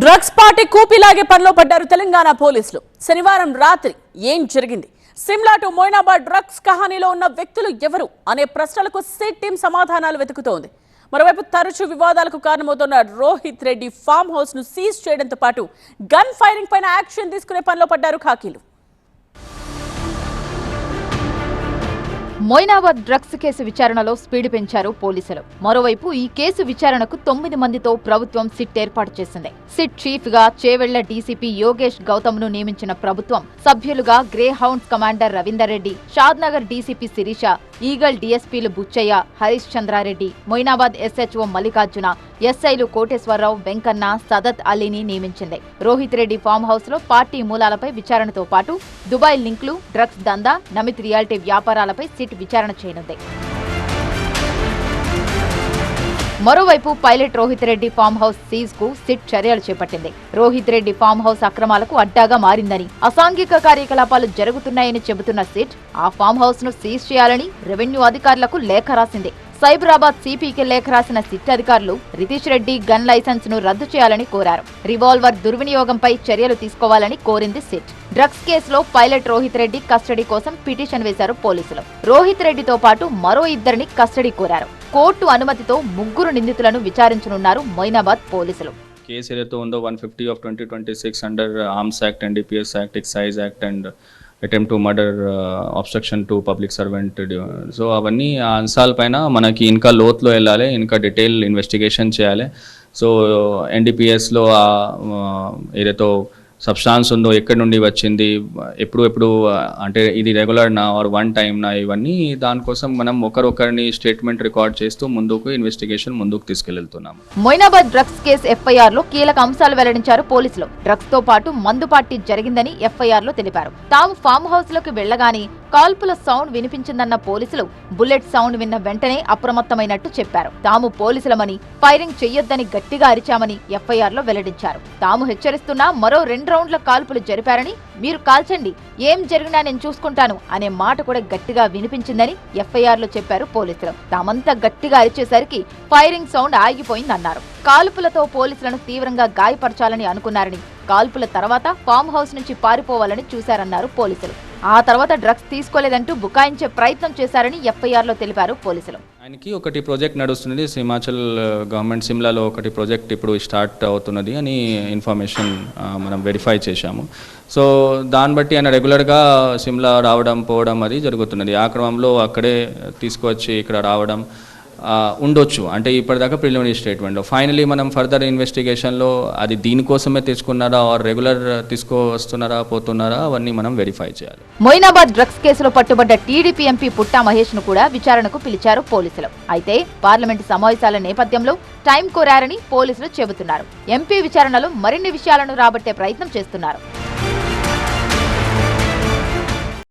Drugs party కూపిలాగే పనిలో పడ్డారు తెలంగాణ పోలీసులు. శనివారం రాత్రి ఏం జరిగింది, సిమ్లా టు మొయినాబాద్ డ్రగ్స్ కహానీలో ఉన్న వ్యక్తులు ఎవరు అనే ప్రశ్నలకు సిట్ టీం సమాధానాలు వెతుకుతోంది. మరోవైపు తరచూ వివాదాలకు కారణమవుతున్న రోహిత్ రెడ్డి ఫామ్ హౌస్ ను సీజ్ చేయడంతో పాటు గన్ ఫైరింగ్ పైన యాక్షన్ తీసుకునే పనిలో పడ్డారు ఖాకీలు. మొయినాబాద్ డ్రగ్స్ కేసు విచారణలో స్పీడ్ పెంచారు పోలీసులు. మరోవైపు ఈ కేసు విచారణకు 9 మందితో ప్రభుత్వం సిట్ ఏర్పాటు చేసింది. సిట్ చీఫ్ గా చేవెళ్ల డీసీపీ యోగేష్ గౌతమ్ ను నియమించిన ప్రభుత్వం సభ్యులుగా greyhounds commander Ravinder Reddy, Shadnagar DCP Sirisha, eagle డీఎస్పీలు బుచ్చయ్య, హరీష్ చంద్రారెడ్డి, మొయినాబాద్ ఎస్హెచ్ఓ మల్లికార్జున, ఎస్ఐలు కోటేశ్వరరావు, వెంకన్న, సదత్ అలీని నియమించింది. రోహిత్ రెడ్డి ఫామ్ హౌస్ లో పార్టీ మూలాలపై విచారణతో పాటు దుబాయ్ లింక్లు, డ్రగ్స్ దందా, నమిత్ రియాలిటీ వ్యాపారాలపై సిట్ విచారణ చేయనుంది. మరోవైపు pilot Rohit Reddy farm house seize కు సిట్ చర్యలు చేపట్టింది. రోహిత్ రెడ్డి ఫామ్ హౌస్ అక్రమాలకు అడ్డాగా మారిందని, అసాంఘిక కార్యకలాపాలు జరుగుతున్నాయని చెబుతున్న సిట్ ఆ ఫామ్ హౌస్ ను సీజ్ చేయాలని రెవెన్యూ అధికారులకు లేఖ రాసింది. సైబరాబాద్ సిపికి లేఖ రాసిన సిట్ అధికారులు రితీష్ రెడ్డి గన్ లైసెన్స్ ను రద్దు చేయాలని కోరారు. రివాల్వర్ దుర్వినియోగంపై చర్యలు తీసుకోవాలని కోరింది సిట్. డ్రగ్స్ కేసులో పైలట్ రోహిత్ రెడ్డి కస్టడీ కోసం పిటిషన్ వేశారు పోలీసులు. రోహిత్ రెడ్డితో పాటు మరో 2 కస్టడీ కోరారు. కోర్టు అనుమతితో 3 నిందితులను విచారించనున్నారు మొయినాబాద్ పోలీసులు. కేసు ఏదైతే ఉందో 150 of 2026 under arms act, NDPS act, excise act and attempt to murder, obstruction to public servant. So అవన్నీ ఆ అంశాల పైన మనకి ఇంకా లోతులో వెళ్ళాలి, ఇంకా డీటెయిల్ ఇన్వెస్టిగేషన్ చేయాలి. సో NDPSలో ఏదైతే సబ్స్టాన్స్ ఉందో ఎక్కడి నుండి వచ్చింది, ఎప్పుడు అంటే ఇది రెగ్యులర్ నా ఆర్ వన్ టైమ్ నా, ఇవన్నీ దానికోసం మనం ఒకరిని స్టేట్మెంట్ రికార్డ్ చేస్తూ ముందుకు ఇన్వెస్టిగేషన్ ముందుకు తీసుకెళ్తున్నాము. మొయినాబాద్ డ్రగ్స్ కేసు FIR లో కీలక అంశాలు వెల్లడించారు పోలీసులు. డ్రగ్స్ తో పాటు మందు పార్టీ జరిగిందని FIR లో తెలిపారు. తాము ఫామ్ హౌస్ లోకి వెళ్లగానే కాల్పుల సౌండ్ వినిపించిందన్న పోలీసులు బుల్లెట్ సౌండ్ విన్న వెంటనే అప్రమత్తమైనట్టు చెప్పారు. తాము పోలీసులమని, ఫైరింగ్ చెయ్యొద్దని గట్టిగా అరిచామని FIR లో వెల్లడించారు. తాము హెచ్చరిస్తున్నా మరో 2 రౌండ్ల కాల్పులు జరిపారని, మీరు కాల్చండి, ఏం జరిగినా నేను చూసుకుంటాను అనే మాట కూడా గట్టిగా వినిపించిందని FIR లో చెప్పారు పోలీసులు. తామంతా గట్టిగా అరిచేసరికి ఫైరింగ్ సౌండ్ ఆగిపోయిందన్నారు. కాల్పులతో పోలీసులను తీవ్రంగా గాయపరచాలని అనుకున్నారని, కాల్పుల తర్వాత ఫామ్ హౌస్ నుంచి పారిపోవాలని చూశారన్నారు పోలీసులు. ఆ తర్వాత డ్రగ్స్ తీసుకోలేదంటూ బుకాయించే ప్రయత్నం చేశారని FIR లో తెలిపారు పోలీసులు. ఆయనకి ఒకటి ప్రాజెక్ట్ నడుస్తున్నది, హిమాచల్ గవర్నమెంట్ సిమ్లాలో ఒకటి ప్రాజెక్ట్ ఇప్పుడు స్టార్ట్ అవుతున్నది అని ఇన్ఫర్మేషన్ మనం వెరిఫై చేశాము. సో దాన్ని బట్టి ఆయన రెగ్యులర్గా సిమ్లా రావడం పోవడం అది జరుగుతున్నది. ఆ క్రమంలో అక్కడే తీసుకువచ్చి ఇక్కడ రావడం ఉండొచ్చు. అంటే ఇప్పటిదాకా ప్రిలిమినరీ స్టేట్మెంట్లో ఫైనలీ మనం ఫర్దర్ ఇన్వెస్టిగేషన్లో అది దీనికోసమే తెచ్చుకున్నారా ఆర్ రెగ్యులర్ తీసుకువస్తున్నారా పోతున్నారా అవన్నీ మనం వెరిఫై చేయాలి. మొయినాబాద్ డ్రగ్స్ కేసులో పట్టుబడ్డ టీడీపీ ఎంపీ పుట్టా మహేష్ ను కూడా విచారణకు పిలిచారు పోలీసులు. అయితే పార్లమెంటు సమావేశాల నేపథ్యంలో టైం కోరారని పోలీసులు చెబుతున్నారు. ఎంపీ విచారణలో మరిన్ని విషయాలను రాబట్టే ప్రయత్నం చేస్తున్నారు.